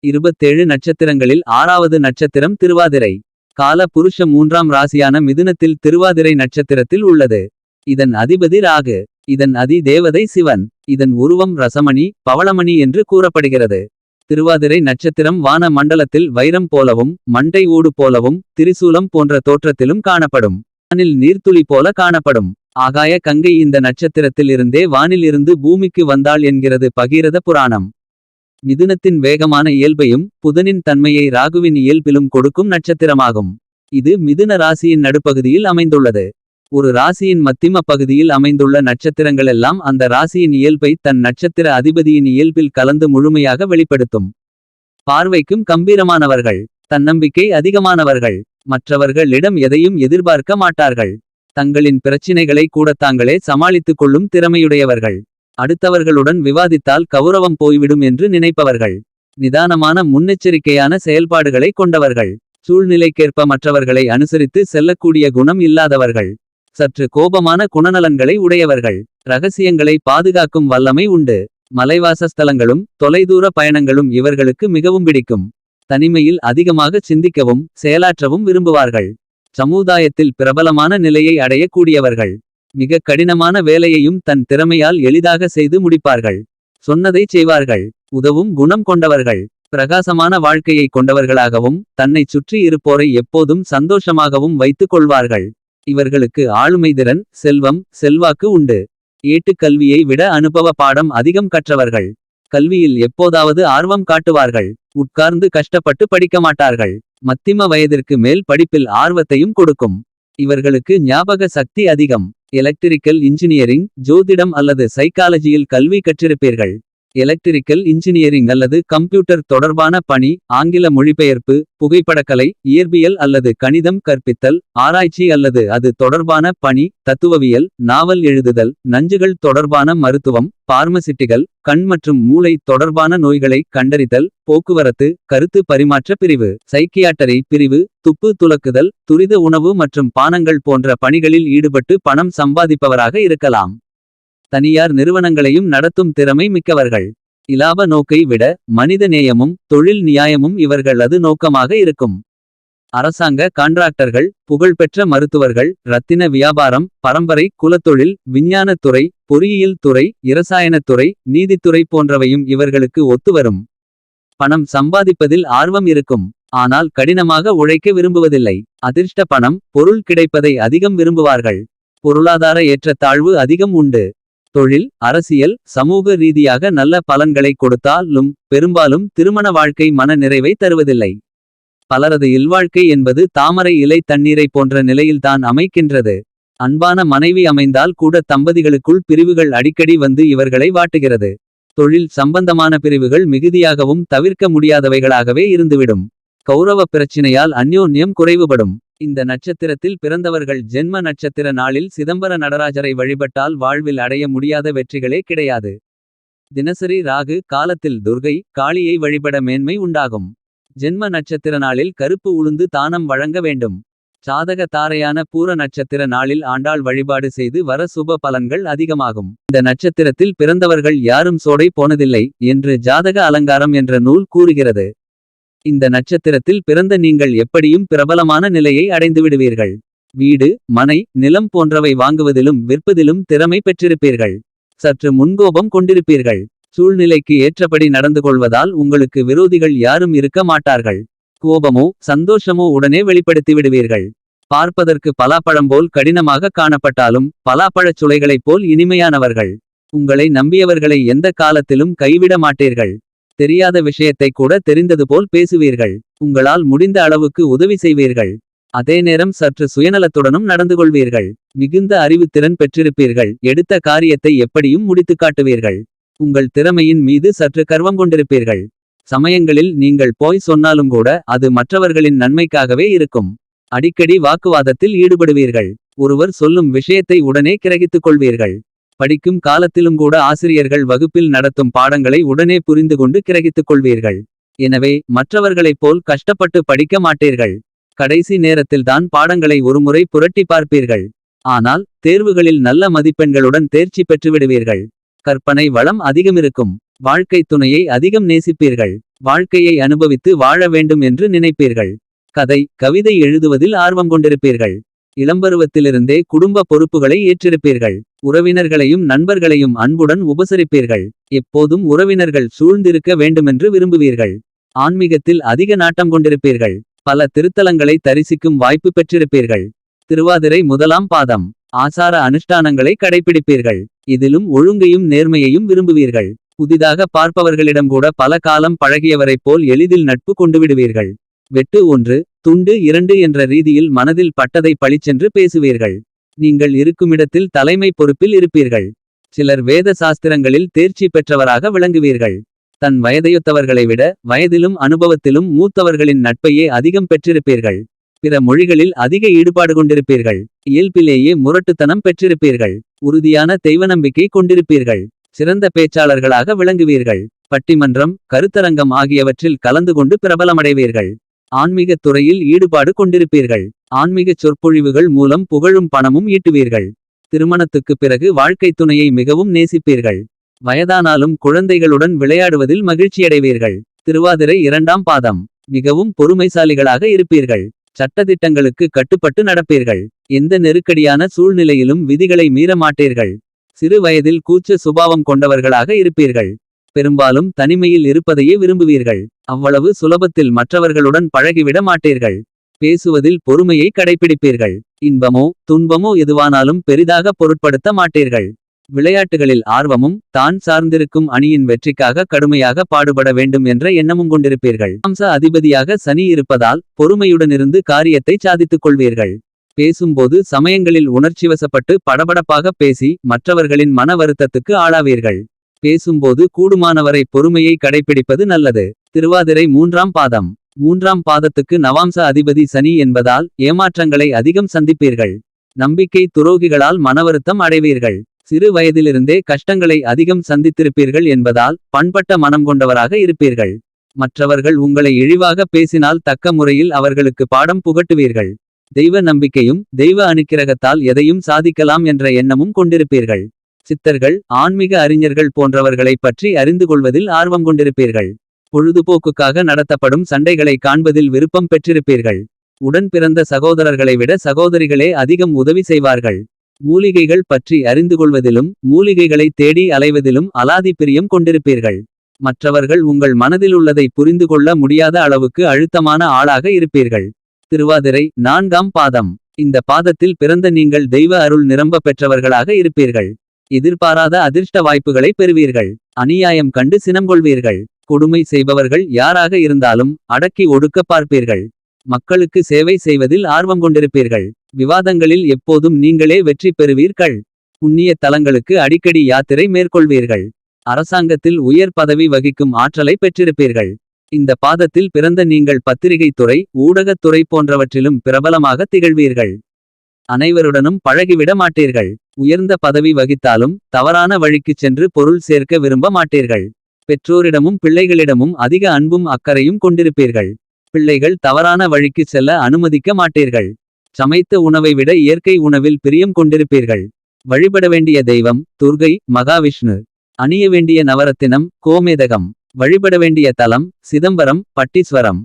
27 நட்சத்திரங்களில் 6வது நட்சத்திரம் திருவாதிரை. கால புருஷ 3ஆம் ராசியான மிதுனத்தில் திருவாதிரை நட்சத்திரத்தில் உள்ளது. இதன் அதிபதி ராகு. இதன் அதி தேவதை சிவன். இதன் உருவம் ரசமணி பவளமணி என்று கூறப்படுகிறது. திருவாதிரை நட்சத்திரம் வான மண்டலத்தில் வைரம் போலவும் மண்டை ஓடு போலவும் திரிசூலம் போன்ற தோற்றத்திலும் காணப்படும். வானில் நீர்த்துளி போல காணப்படும். ஆகாய கங்கை இந்த நட்சத்திரத்தில் இருந்தே வானில் இருந்து பூமிக்கு வந்தாள் என்கிறது பகீரத புராணம். மிதுனத்தின் வேகமான இயல்பையும் புதனின் தன்மையை ராகுவின் இயல்பிலும் கொடுக்கும் நட்சத்திரமாகும். இது மிதுன ராசியின் நடுப்பகுதியில் அமைந்துள்ளது. ஒரு ராசியின் மத்திம பகுதியில் அமைந்துள்ள நட்சத்திரங்களெல்லாம் அந்த ராசியின் இயல்பை தன் நட்சத்திர அதிபதியின் இயல்பில் கலந்து முழுமையாக வெளிப்படுத்தும். பார்வைக்கும் கம்பீரமானவர்கள். தன்னம்பிக்கை அதிகமானவர்கள். மற்றவர்களிடம் எதையும் எதிர்பார்க்க மாட்டார்கள். தங்களின் பிரச்சினைகளை கூட தாங்களே சமாளித்துக் கொள்ளும் திறமையுடையவர்கள். அடுத்தவர்களுடன் விவாதித்தால் கௌரவம் போய்விடும் என்று நினைப்பவர்கள். நிதானமான முன்னெச்சரிக்கையான செயல்பாடுகளை கொண்டவர்கள். சூழ்நிலைக்கேற்ப மற்றவர்களை அனுசரித்து செல்லக்கூடிய குணம் இல்லாதவர்கள். சற்று கோபமான குணநலன்களை உடையவர்கள். ரகசியங்களை பாதுகாக்கும் வல்லமை உண்டு. மலைவாசஸ்தலங்களும் தொலைதூர பயணங்களும் இவர்களுக்கு மிகவும் பிடிக்கும். தனிமையில் அதிகமாக சிந்திக்கவும் செயலாற்றவும் விரும்புவார்கள். சமுதாயத்தில் பிரபலமான நிலையை அடையக்கூடியவர்கள். மிக கடினமான வேலையையும் தன் திறமையால் எளிதாக செய்து முடிப்பார்கள். சொன்னதை செய்வார்கள். உதவும் குணம் கொண்டவர்கள். பிரகாசமான வாழ்க்கையை கொண்டவர்களாகவும் தன்னை சுற்றி இருப்போரை எப்போதும் சந்தோஷமாகவும் வைத்துக் கொள்வார்கள். இவர்களுக்கு ஆளுமைதிறன் செல்வம் செல்வாக்கு உண்டு. ஏட்டுக்கல்வியை விட அனுபவ பாடம் அதிகம் கற்றவர்கள். கல்வியில் எப்போதாவது ஆர்வம் காட்டுவார்கள். உட்கார்ந்து கஷ்டப்பட்டு படிக்க மாட்டார்கள். மத்திம வயதிற்கு மேல் படிப்பில் ஆர்வத்தையும் கொடுக்கும். இவர்களுக்கு ஞாபக சக்தி அதிகம். எலக்ட்ரிக்கல் இன்ஜினியரிங் ஜோதிடம் அல்லது சைக்காலஜியில் கல்வி கற்றிருப்பீர்கள். எலக்ட்ரிக்கல் இன்ஜினியரிங் அல்லது கம்ப்யூட்டர் தொடர்பான பணி ஆங்கில மொழிபெயர்ப்பு புகைப்படக்கலை இயற்பியல் அல்லது கணிதம் கற்பித்தல் ஆராய்ச்சி அல்லது அது தொடர்பான பணி தத்துவவியல் நாவல் எழுதுதல் நஞ்சுகள் தொடர்பான மருத்துவம் பார்மசிட்டிகள் கண் மற்றும் மூளை தொடர்பான நோய்களை கண்டறிதல் போக்குவரத்து கருத்து பரிமாற்ற பிரிவு சைக்கியாட்டரி பிரிவு துப்பு துலக்குதல் துரித உணவு மற்றும் பானங்கள் போன்ற பணிகளில் ஈடுபட்டு பணம் சம்பாதிப்பவராக இருக்கலாம். தனியார் நிறுவனங்களையும் நடத்தும் திறமை மிக்கவர்கள். இலாப நோக்கை விட மனித நேயமும் தொழில் நியாயமும் இவர்களது நோக்கமாக இருக்கும். அரசாங்க கான்ட்ராக்டர்கள் புகழ்பெற்ற மருத்துவர்கள் இரத்தின வியாபாரம் பரம்பரை குலத்தொழில் விஞ்ஞானத்துறை பொறியியல் துறை இரசாயனத்துறை நீதித்துறை போன்றவையும் இவர்களுக்கு ஒத்துவரும். பணம் சம்பாதிப்பதில் ஆர்வம் இருக்கும். ஆனால் கடினமாக உழைக்க விரும்புவதில்லை. அதிர்ஷ்ட பணம் பொருள் கிடைப்பதை அதிகம் விரும்புவார்கள். பொருளாதார ஏற்றத்தாழ்வு அதிகம் உண்டு. தொழில் அரசியல் சமூக ரீதியாக நல்ல பலன்களை கொடுத்தாலும் பெரும்பாலும் திருமண வாழ்க்கை மன நிறைவை தருவதில்லை. பலரது இல்வாழ்க்கை என்பது தாமரை இலை தண்ணீரை போன்ற நிலையில்தான் அமைக்கின்றது. அன்பான மனைவி அமைந்தால் கூட தம்பதிகளுக்குள் பிரிவுகள் அடிக்கடி வந்து இவர்களை வாட்டுகிறது. தொழில் சம்பந்தமான பிரிவுகள் மிகுதியாகவும் தவிர்க்க முடியாதவைகளாகவே இருந்துவிடும். கௌரவ பிரச்சினையால் அந்யோன்யம் குறைவுபடும். இந்த நட்சத்திரத்தில் பிறந்தவர்கள் ஜென்ம நட்சத்திர நாளில் சிதம்பர நடராஜரை வழிபட்டால் வாழ்வில் அடைய முடியாத வெற்றிகளே கிடையாது. தினசரி ராகு காலத்தில் துர்கை காளியை வழிபட மேன்மை உண்டாகும். ஜென்ம நட்சத்திர நாளில் கருப்பு உளுந்து தானம் வழங்க வேண்டும். சாதக தாரையான பூர நட்சத்திர நாளில் ஆண்டாள் வழிபாடு செய்து வர சுப பலன்கள் அதிகமாகும். இந்த நட்சத்திரத்தில் பிறந்தவர்கள் யாரும் சோடை போனதில்லை என்று ஜாதக அலங்காரம் என்ற நூல் கூறுகிறது. இந்த நட்சத்திரத்தில் பிறந்த நீங்கள் எப்படியும் பிரபலமான நிலையை அடைந்துவிடுவீர்கள். வீடு மனை நிலம் போன்றவை வாங்குவதிலும் விற்பதிலும் திறமை பெற்றிருப்பீர்கள். சற்று முன்கோபம் கொண்டிருப்பீர்கள். சூழ்நிலைக்கு ஏற்றபடி நடந்து கொள்வதால் உங்களுக்கு விரோதிகள் யாரும் இருக்க மாட்டார்கள். கோபமோ சந்தோஷமோ உடனே வெளிப்படுத்தி விடுவீர்கள். பார்ப்பதற்கு பலாப்பழம் போல் கடினமாக காணப்பட்டாலும் பலாப்பழச் சுளைகளைப் போல் இனிமையானவர்கள். உங்களை நம்பியவர்களை எந்த காலத்திலும் கைவிட மாட்டீர்கள். தெரியாத விஷயத்தை கூட தெரிந்தது போல் பேசுவீர்கள். உங்களால் முடிந்த அளவுக்கு உதவி செய்வீர்கள். அதே நேரம் சற்று சுயநலத்துடனும் நடந்து கொள்வீர்கள். மிகுந்த அறிவுத்திறன் பெற்றிருப்பீர்கள். எடுத்த காரியத்தை எப்படியும் முடித்து காட்டுவீர்கள். உங்கள் திறமையின் மீது சற்று கர்வம் கொண்டிருப்பீர்கள். சமயங்களில் நீங்கள் போய் சொன்னாலும் கூட அது மற்றவர்களின் நன்மைக்காகவே இருக்கும். அடிக்கடி வாக்குவாதத்தில் ஈடுபடுவீர்கள். ஒருவர் சொல்லும் விஷயத்தை உடனே கிரகித்துக் கொள்வீர்கள். படிக்கும் காலத்திலும் கூட ஆசிரியர்கள் வகுப்பில் நடத்தும் பாடங்களை உடனே புரிந்து கொண்டு கிரகித்துக் கொள்வீர்கள். எனவே மற்றவர்களைப் போல் கஷ்டப்பட்டு படிக்க மாட்டீர்கள். கடைசி நேரத்தில்தான் பாடங்களை ஒருமுறை புரட்டி பார்ப்பீர்கள். ஆனால் தேர்வுகளில் நல்ல மதிப்பெண்களுடன் தேர்ச்சி பெற்றுவிடுவீர்கள். கற்பனை வளம் அதிகமிருக்கும். வாழ்க்கை துணையை அதிகம் நேசிப்பீர்கள். வாழ்க்கையை அனுபவித்து வாழ வேண்டும் என்று நினைப்பீர்கள். கதை கவிதை எழுதுவதில் ஆர்வம் கொண்டிருப்பீர்கள். இளம்பருவத்திலிருந்தே குடும்ப பொறுப்புகளை ஏற்றிருப்பீர்கள். உறவினர்களையும் நண்பர்களையும் அன்புடன் உபசரிப்பீர்கள். எப்போதும் உறவினர்கள் சூழ்ந்திருக்க வேண்டுமென்று விரும்புவீர்கள். ஆன்மீகத்தில் அதிக நாட்டம் கொண்டிருப்பீர்கள். பல திருத்தலங்களை தரிசிக்கும் வாய்ப்பு பெற்றிருப்பீர்கள். திருவாதிரை முதலாம் பாதம். ஆசார அனுஷ்டானங்களை கடைபிடிப்பீர்கள். இதிலும் ஒழுங்கையும் நேர்மையையும் விரும்புவீர்கள். புதிதாக பார்ப்பவர்களிடம் கூட பல காலம் பழகியவரைப் போல் எளிதில் நட்பு கொண்டுவிடுவீர்கள். வெட்டு 1 துண்டு 2 என்ற ரீதியில் மனதில் பட்டதை பளிச்சென்று பேசுவீர்கள். நீங்கள் இருக்குமிடத்தில் தலைமை பொறுப்பில் இருப்பீர்கள். சிலர் வேத சாஸ்திரங்களில் தேர்ச்சி பெற்றவராக விளங்குவீர்கள். தன் வயதையொத்தவர்களை விட வயதிலும் அனுபவத்திலும் மூத்தவர்களின் நட்பையே அதிகம் பெற்றிருப்பீர்கள். பிற மொழிகளில் அதிக ஈடுபாடு கொண்டிருப்பீர்கள். இயல்பிலேயே முரட்டுத்தனம் பெற்றிருப்பீர்கள். உறுதியான தெய்வ நம்பிக்கை கொண்டிருப்பீர்கள். சிறந்த பேச்சாளர்களாக விளங்குவீர்கள். பட்டிமன்றம் கருத்தரங்கம் ஆகியவற்றில் கலந்து கொண்டு பிரபலமடைவீர்கள். ஆன்மீகத் துறையில் ஈடுபாடு கொண்டிருப்பீர்கள். ஆன்மீகச் சொற்பொழிவுகள் மூலம் புகழும் பணமும் ஈட்டுவீர்கள். திருமணத்துக்குப் பிறகு வாழ்க்கைத் துணையை மிகவும் நேசிப்பீர்கள். வயதானாலும் குழந்தைகளுடன் விளையாடுவதில் மகிழ்ச்சியடைவீர்கள். திருவாதிரை 2ஆம் பாதம். மிகவும் பொறுமைசாலிகளாக இருப்பீர்கள். சட்டதிட்டங்களுக்கு கட்டுப்பட்டு நடப்பீர்கள். எந்த நெருக்கடியான சூழ்நிலையிலும் விதிகளை மீற மாட்டீர்கள். சிறு வயதில் கூச்ச சுபாவம் கொண்டவர்களாக இருப்பீர்கள். பெரும்பாலும் தனிமையில் இருப்பதையே விரும்புவீர்கள். அவ்வளவு சுலபத்தில் மற்றவர்களுடன் பழகிவிட மாட்டீர்கள். பேசுவதில் பொறுமையை கடைபிடிப்பீர்கள். இன்பமோ துன்பமோ எதுவானாலும் பெரிதாக பொருட்படுத்த மாட்டீர்கள். விளையாட்டுகளில் ஆர்வமும் தான் சார்ந்திருக்கும் அணியின் வெற்றிக்காக கடுமையாக பாடுபட வேண்டும் என்ற எண்ணமும் கொண்டிருப்பீர்கள். அம்ச அதிபதியாக சனி இருப்பதால் பொறுமையுடனிருந்து காரியத்தை சாதித்துக் கொள்வீர்கள். பேசும்போது சமயங்களில் உணர்ச்சிவசப்பட்டு படபடப்பாக பேசி மற்றவர்களின் மன வருத்தத்துக்கு ஆளாவீர்கள். பேசும்போது கூடுமானவரை பொறுமையை கடைபிடிப்பது நல்லது. திருவாதிரை 3ஆம் பாதம். 3ஆம் பாதத்துக்கு நவாம்ச அதிபதி சனி என்பதால் ஏமாற்றங்களை அதிகம் சந்திப்பீர்கள். நம்பிக்கை துரோகிகளால் மனவருத்தம் அடைவீர்கள். சிறு வயதிலிருந்தே கஷ்டங்களை அதிகம் சந்தித்திருப்பீர்கள் என்பதால் பண்பட்ட மனம் கொண்டவராக இருப்பீர்கள். மற்றவர்கள் உங்களை இழிவாக பேசினால் தக்க முறையில் அவர்களுக்கு பாடம் புகட்டுவீர்கள். தெய்வ நம்பிக்கையும் தெய்வ அனுக்கிரகத்தால் எதையும் சாதிக்கலாம் என்ற எண்ணமும் கொண்டிருப்பீர்கள். சித்தர்கள் ஆன்மீக அறிஞர்கள் போன்றவர்களைப் பற்றி அறிந்து கொள்வதில் ஆர்வம் கொண்டிருப்பீர்கள். பொழுதுபோக்குக்காக நடத்தப்படும் சண்டைகளை காண்பதில் விருப்பம் பெற்றிருப்பீர்கள். உடன் பிறந்த சகோதரர்களை விட சகோதரிகளே அதிகம் உதவி செய்வார்கள். மூலிகைகள் பற்றி அறிந்து கொள்வதிலும் மூலிகைகளை தேடி அலைவதிலும் அலாதி பிரியம் கொண்டிருப்பீர்கள். மற்றவர்கள் உங்கள் மனதில் உள்ளதை புரிந்து கொள்ள முடியாத அளவுக்கு அழுத்தமான ஆளாக இருப்பீர்கள். திருவாதிரை 4ஆம் பாதம். இந்த பாதத்தில் பிறந்த நீங்கள் தெய்வ அருள் நிரம்ப பெற்றவர்களாக இருப்பீர்கள். எதிர்பாராத அதிர்ஷ்ட வாய்ப்புகளை பெறுவீர்கள். அநியாயம் கண்டு சினங்கொள்வீர்கள். கொடுமை செய்பவர்கள் யாராக இருந்தாலும் அடக்கி ஒடுக்க பார்ப்பீர்கள். மக்களுக்கு சேவை செய்வதில் ஆர்வம் கொண்டிருப்பீர்கள். விவாதங்களில் எப்போதும் நீங்களே வெற்றி பெறுவீர்கள். புண்ணிய தலங்களுக்கு அடிக்கடி யாத்திரை மேற்கொள்வீர்கள். அரசாங்கத்தில் உயர் பதவி வகிக்கும் ஆற்றலை பெற்றிருப்பீர்கள். இந்த பாதத்தில் பிறந்த நீங்கள் பத்திரிகை துறை ஊடகத் துறை போன்றவற்றிலும் பிரபலமாக திகழ்வீர்கள். அனைவருடனும் பழகிவிட மாட்டீர்கள். உயர்ந்த பதவி வகித்தாலும் தவறான வழிக்குச் சென்று பொருள் சேர்க்க விரும்ப மாட்டீர்கள். பெற்றோரிடமும் பிள்ளைகளிடமும் அதிக அன்பும் அக்கறையும் கொண்டிருப்பீர்கள். பிள்ளைகள் தவறான வழிக்கு செல்ல அனுமதிக்க மாட்டீர்கள். சமைத்த உணவை விட இயற்கை உணவில் பிரியம் கொண்டிருப்பீர்கள். வழிபட வேண்டிய தெய்வம் துர்கை மகாவிஷ்ணு. அணிய வேண்டிய நவரத்தினம் கோமேதகம். வழிபட வேண்டிய தலம் சிதம்பரம் பட்டீஸ்வரம்.